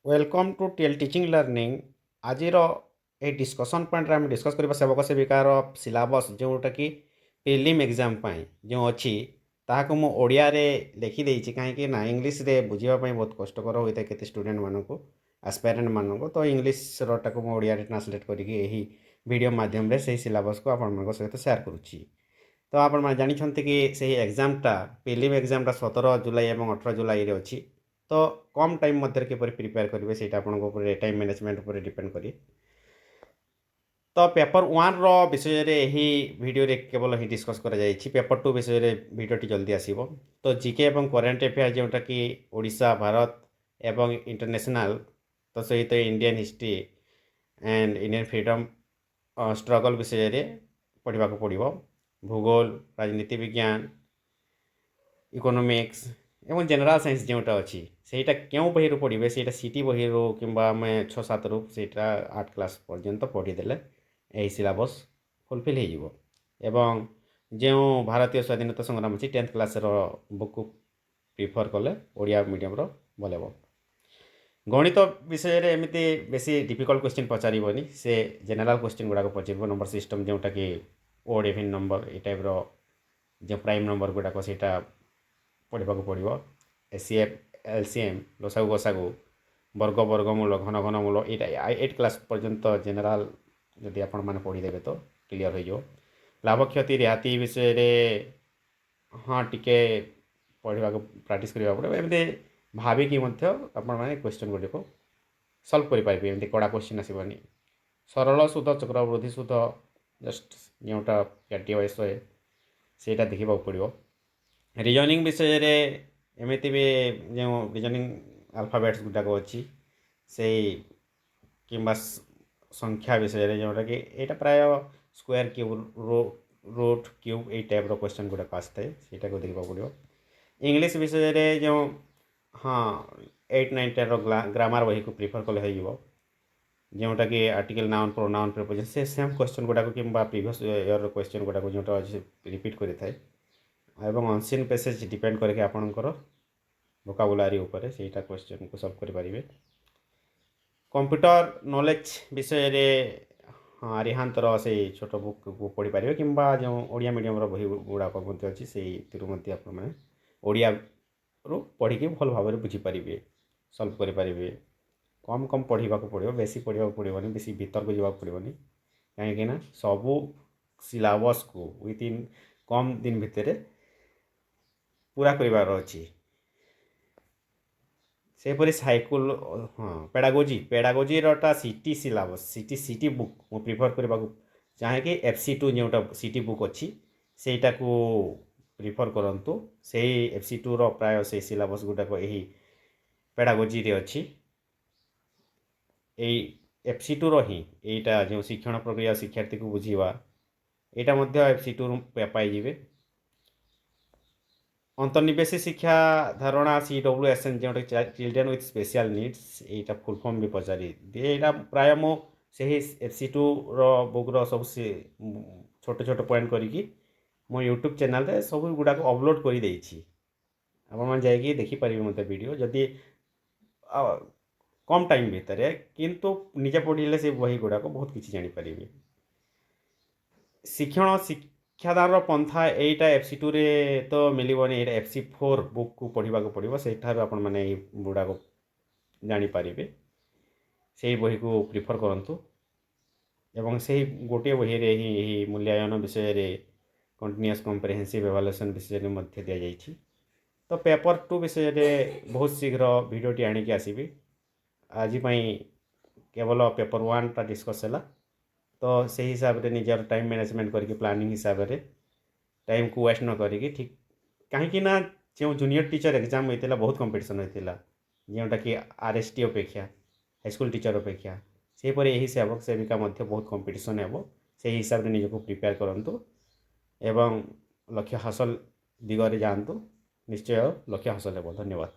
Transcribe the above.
Welcome to TL teaching learning. ଆଜିର ଏହି discussion ପଏଣ୍ଟରେ ଆମେ ଡିସ୍କସ୍ କରିବା ସେବକ ସେବିକାର ସିଲାବସ୍ ଯେଉଁଟାକି ପ୍ରିଲିମ୍ ଏକ୍ଜାମ୍ ପାଇଁ ଯେଉଁ ଅଛି ତାହାକୁ ମୁଁ ଓଡ଼ିଆରେ ଲେଖିଦେଇଛି, କାହିଁକି ନା ଇଂଲିଶରେ ବୁଝିବା ପାଇଁ ବହୁତ କଷ୍ଟକର ହୋଇଥାଏ କେତେ ଷ୍ଟୁଡେଣ୍ଟମାନଙ୍କୁ, ଆସ୍ପାଇରାଣ୍ଟମାନଙ୍କୁ। ତ ଇଂଲିଶରଟାକୁ ମୁଁ ଓଡ଼ିଆରେ ଟ୍ରାନ୍ସଲେଟ୍ କରିକି ଏହି ଭିଡ଼ିଓ ମାଧ୍ୟମରେ ସେହି ସିଲାବସ୍କୁ ଆପଣମାନଙ୍କ ସହିତ ସେୟାର କରୁଛି। ତ ଆପଣମାନେ ଜାଣିଛନ୍ତି କି ସେହି ଏକ୍ଜାମ୍ଟା ପ୍ରିଲିମ୍ ଏକ୍ଜାମ୍ଟା 17 ଜୁଲାଇ ଏବଂ 18 ଜୁଲାଇରେ ଅଛି। ତ କମ୍ ଟାଇମ୍ ମଧ୍ୟରେ କିପରି ପ୍ରିପେୟାର କରିବେ ସେଇଟା ଆପଣଙ୍କ ଉପରେ ଟାଇମ୍ ମ୍ୟାନେଜମେଣ୍ଟ ଉପରେ ଡିପେଣ୍ଡ କରେ। ତ ପେପର୍ 1ର ବିଷୟରେ ଏହି ଭିଡ଼ିଓରେ କେବଳ ହିଁ ଡିସ୍କସ୍ କରାଯାଇଛି। ପେପର୍ 2 ବିଷୟରେ ଭିଡ଼ିଓଟି ଜଲ୍ଦି ଆସିବ। ତ ଜିକେ ଏବଂ କରେଣ୍ଟ ଆଫେୟାର୍ ଯେଉଁଟାକି ଓଡ଼ିଶା, ଭାରତ ଏବଂ ଇଣ୍ଟରନ୍ୟାସନାଲ୍, ତ ସହିତ Indian history and Indian freedom struggle ବିଷୟରେ ପଢ଼ିବାକୁ ପଡ଼ିବ। ଭୂଗୋଳ, ରାଜନୀତି ବିଜ୍ଞାନ, ଇକୋନୋମିକ୍ସ ଏବଂ ଜେନେରାଲ୍ ସାଇନ୍ସ ଯେଉଁଟା ଅଛି ସେଇଟା କେଉଁ ବହିରୁ ପଢ଼ିବେ, ସେଇଟା ସିଟି ବହିରୁ କିମ୍ବା ଆମେ 6-7ରୁ ସେଇଟା 8 କ୍ଲାସ୍ ପର୍ଯ୍ୟନ୍ତ ପଢ଼ିଦେଲେ ଏହି ସିଲାବସ୍ ଫୁଲଫିଲ୍ ହେଇଯିବ। ଏବଂ ଯେଉଁ ଭାରତୀୟ ସ୍ୱାଧୀନତା ସଂଗ୍ରାମ ଅଛି 10th କ୍ଲାସ୍ର ବୁକ୍କୁ ପ୍ରିଫର୍ କଲେ ଓଡ଼ିଆ ମିଡ଼ିୟମ୍ର ଭଲ ହେବ। ଗଣିତ ବିଷୟରେ ଏମିତି ବେଶୀ ଡିଫିକଲ୍ଟ କ୍ୱେଶ୍ଚିନ୍ ପଚାରିବନି, ସେ ଜେନେରାଲ୍ କ୍ୱେଶ୍ଚିନ୍ ଗୁଡ଼ାକ ପଚାରିବ। ନମ୍ବର ସିଷ୍ଟମ୍ ଯେଉଁଟାକି ଓଡ୍ ଇଭେନ୍ ନମ୍ବର, ଏଇ ଟାଇପ୍ର ଯେଉଁ ପ୍ରାଇମ୍ ନମ୍ବର ଗୁଡ଼ାକ ସେଇଟା ପଢ଼ିବାକୁ ପଡ଼ିବ। ଏସିଏଫ୍, ଏଲସିଏମ୍, ଲସାଗୁ ଗସାଗୁ, ବର୍ଗ ବର୍ଗମୂଳ, ଘନ ଘନମୂଳ, ଏଇଟା 8 କ୍ଲାସ୍ ପର୍ଯ୍ୟନ୍ତ ଜେନେରାଲ୍ ଯଦି ଆପଣମାନେ ପଢ଼ିଦେବେ ତ କ୍ଲିଅର୍ ହୋଇଯିବ। ଲାଭ କ୍ଷତି ରିହାତି ବିଷୟରେ ହଁ ଟିକେ ପଢ଼ିବାକୁ ପ୍ରାକ୍ଟିସ୍ କରିବାକୁ ପଡ଼ିବ। ଏମିତି ଭାବିକି ମଧ୍ୟ ଆପଣମାନେ କ୍ୱେଶ୍ଚନ୍ ଗୁଡ଼ିକୁ ସଲ୍ଭ କରିପାରିବେ, ଏମିତି କଡ଼ା କ୍ୱେଶ୍ଚିନ୍ ଆସିବନି। ସରଳ ସୁଧ, ଚକ୍ରବୃଦ୍ଧି ସୁଧ, ଜଷ୍ଟ ଯେଉଁଟା ପ୍ୟାଟି ୱାଇସ୍ ରହେ ସେଇଟା ଦେଖିବାକୁ ପଡ଼ିବ। ରିଜନିଂ ବିଷୟରେ ଏମିତି ବି ଯେଉଁ ରିଜନିଂ ଆଲଫାବେଟ୍ସ ଗୁଡ଼ାକ ଅଛି ସେଇ କିମ୍ବା ସଂଖ୍ୟା ବିଷୟରେ ଯେଉଁଟାକି ଏଇଟା ପ୍ରାୟ ସ୍କୋୟାର କ୍ୟୁବ୍, ରୁଟ୍ କ୍ୟୁବ୍, ଏଇ ଟାଇପ୍ର କ୍ୱେଶ୍ଚନ୍ ଗୁଡ଼ାକ ଆସିଥାଏ, ସେଇଟାକୁ ଦେଖିବାକୁ ପଡ଼ିବ। ଇଂଲିଶ ବିଷୟରେ ଯେଉଁ ହଁ 8, 9, 10ର ଗ୍ରାମାର ବହିକୁ ପ୍ରିଫର୍ କଲେ ହେଇଯିବ। ଯେଉଁଟାକି ଆର୍ଟିକଲ୍, ନାଉନ୍, ପ୍ରୋନାଉନ୍, ପ୍ରିପୋଜିସନ୍, ସେ ସେମ୍ କ୍ୱେଶ୍ଚନ୍ ଗୁଡ଼ାକ କିମ୍ବା ପ୍ରିଭିୟସ୍ ଇୟର୍ର କ୍ୱେଶ୍ଚନ୍ ଗୁଡ଼ାକ ଯେଉଁଟା ଅଛି ରିପିଟ୍ କରିଥାଏ। ଏବଂ ଅନସିନ୍ ପେସେଜ୍ ଡିପେଣ୍ଡ କରିକି ଆପଣଙ୍କର ଭୋକାବୁଲାରୀ ଉପରେ ସେଇଟା କ୍ୱେଶ୍ଚନ୍କୁ ସଲ୍ଭ କରିପାରିବେ। କମ୍ପ୍ୟୁଟର ନଲେଜ୍ ବିଷୟରେ ହଁ ଆରିହାନ୍ତର ସେଇ ଛୋଟ ବୁକ୍କୁ ପଢ଼ିପାରିବେ, କିମ୍ବା ଯେଉଁ ଓଡ଼ିଆ ମିଡ଼ିୟମ୍ର ବହି ଗୁଡ଼ାକ ମଧ୍ୟ ଅଛି ସେଇଥିରୁ ମଧ୍ୟ ଆପଣମାନେ ଓଡ଼ିଆରୁ ପଢ଼ିକି ଭଲ ଭାବରେ ବୁଝିପାରିବେ, ସଲ୍ଭ କରିପାରିବେ। କମ୍ କମ୍ ପଢ଼ିବାକୁ ପଡ଼ିବ, ବେଶୀ ପଢ଼ିବାକୁ ପଡ଼ିବନି, ବେଶୀ ଭିତରକୁ ଯିବାକୁ ପଡ଼ିବନି, କାହିଁକିନା ସବୁ ସିଲାବସ୍କୁ ୱିଦିନ୍ କମ୍ ଦିନ ଭିତରେ ପୁରା କରିବାର ଅଛି। ସେହିପରି ସାଇକେଲ, ହଁ ପେଡ଼ାଗୋଜିରଟା ସିଟି ସିଲାବସ୍, ସିଟି ବୁକ୍ ମୁଁ ପ୍ରିଫର୍ କରିବାକୁ ଚାହେଁକି FC2 ଯେଉଁଟା ସିଟି ବୁକ୍ ଅଛି ସେଇଟାକୁ ପ୍ରିଫର୍ କରନ୍ତୁ। ସେଇ FC2ର ପ୍ରାୟ ସେଇ ସିଲାବସ୍ ଗୁଡ଼ାକ ଏହି ପେଡ଼ାଗୋଜିରେ ଅଛି। ଏଇ FC2ର ହିଁ ଏଇଟା ଯେଉଁ ଶିକ୍ଷଣ ପ୍ରକ୍ରିୟା, ଶିକ୍ଷାର୍ଥୀକୁ ବୁଝିବା, ଏଇଟା ମଧ୍ୟ FC2ରୁ ପାଇଯିବେ। ଅନ୍ତର୍ନିବେଶୀ ଶିକ୍ଷା ଧାରଣା CWSN ଯେଉଁଟାକି ଚିଲଡ୍ରେନ୍ ୱିଥ୍ ସ୍ପେଶିଆଲ୍ ନିଡ଼୍ସ, ଏଇଟା ଫୁଲ୍ ଫର୍ମ ବି ପଚାରି ଦିଏ। ଏଇଟା ପ୍ରାୟ ମୁଁ ସେହି FC2ର ବୁକ୍ର ସବୁ ଛୋଟ ଛୋଟ ପଏଣ୍ଟ କରିକି ମୋ ୟୁଟ୍ୟୁବ୍ ଚ୍ୟାନେଲ୍ରେ ସବୁ ଗୁଡ଼ାକ ଅପଲୋଡ଼ କରିଦେଇଛି। ଆପଣମାନେ ଯାଇକି ଦେଖିପାରିବେ ମୋତେ ଭିଡ଼ିଓ, ଯଦି କମ୍ ଟାଇମ୍ ଭିତରେ, କିନ୍ତୁ ନିଜେ ପଢ଼ିଲେ ସେ ବହି ଗୁଡ଼ାକ ବହୁତ କିଛି ଜାଣିପାରିବେ। ଶିକ୍ଷାଦାନର ପନ୍ଥା ଏଇଟା FC2ରେ ତ ମିଳିବନି, ଏଇଟା FC4 ବୁକ୍କୁ ପଢ଼ିବାକୁ ପଡ଼ିବ। ସେଇଠାରୁ ଆପଣମାନେ ଏଇ ଗୁଡ଼ାକ ଜାଣିପାରିବେ। ସେଇ ବହିକୁ ପ୍ରିଫର୍ କରନ୍ତୁ ଏବଂ ସେହି ଗୋଟିଏ ବହିରେ ହିଁ ଏହି ମୂଲ୍ୟାୟନ ବିଷୟରେ, କଣ୍ଟିନ୍ୟୁଅସ୍ କମ୍ପ୍ରେହେନ୍ସିଭ୍ ଏଭାଲୁଏସନ୍ ବିଷୟରେ ମଧ୍ୟ ଦିଆଯାଇଛି। ତ ପେପର୍ 2 ବିଷୟରେ ବହୁତ ଶୀଘ୍ର ଭିଡ଼ିଓଟି ଆଣିକି ଆସିବି। ଆଜି ପାଇଁ କେବଳ ପେପର୍ 1ଟା ଡିସ୍କସ୍ ହେଲା। ତ ସେହି ହିସାବରେ ନିଜର ଟାଇମ୍ ମ୍ୟାନେଜମେଣ୍ଟ କରିକି, ପ୍ଲାନିଂ ହିସାବରେ ଟାଇମ୍କୁ ୱେଷ୍ଟ ନ କରିକି, ଠିକ୍ କାହିଁକି ନା ଯେଉଁ ଜୁନିୟର ଟିଚର୍ ଏକ୍ଜାମ୍ ହୋଇଥିଲା ବହୁତ କମ୍ପିଟିସନ୍ ହୋଇଥିଲା, ଯେଉଁଟାକି RST ଅପେକ୍ଷା, ହାଇସ୍କୁଲ୍ ଟିଚର୍ ଅପେକ୍ଷା, ସେହିପରି ଏହି ସେବକ ସେବିକା ମଧ୍ୟ ବହୁତ କମ୍ପିଟିସନ୍ ହେବ। ସେହି ହିସାବରେ ନିଜକୁ ପ୍ରିପେୟାର କରନ୍ତୁ ଏବଂ ଲକ୍ଷ୍ୟ ହାସଲ ଦିଗରେ ଯାଆନ୍ତୁ। ନିଶ୍ଚୟ ଲକ୍ଷ୍ୟ ହାସଲ ହେବ। ଧନ୍ୟବାଦ।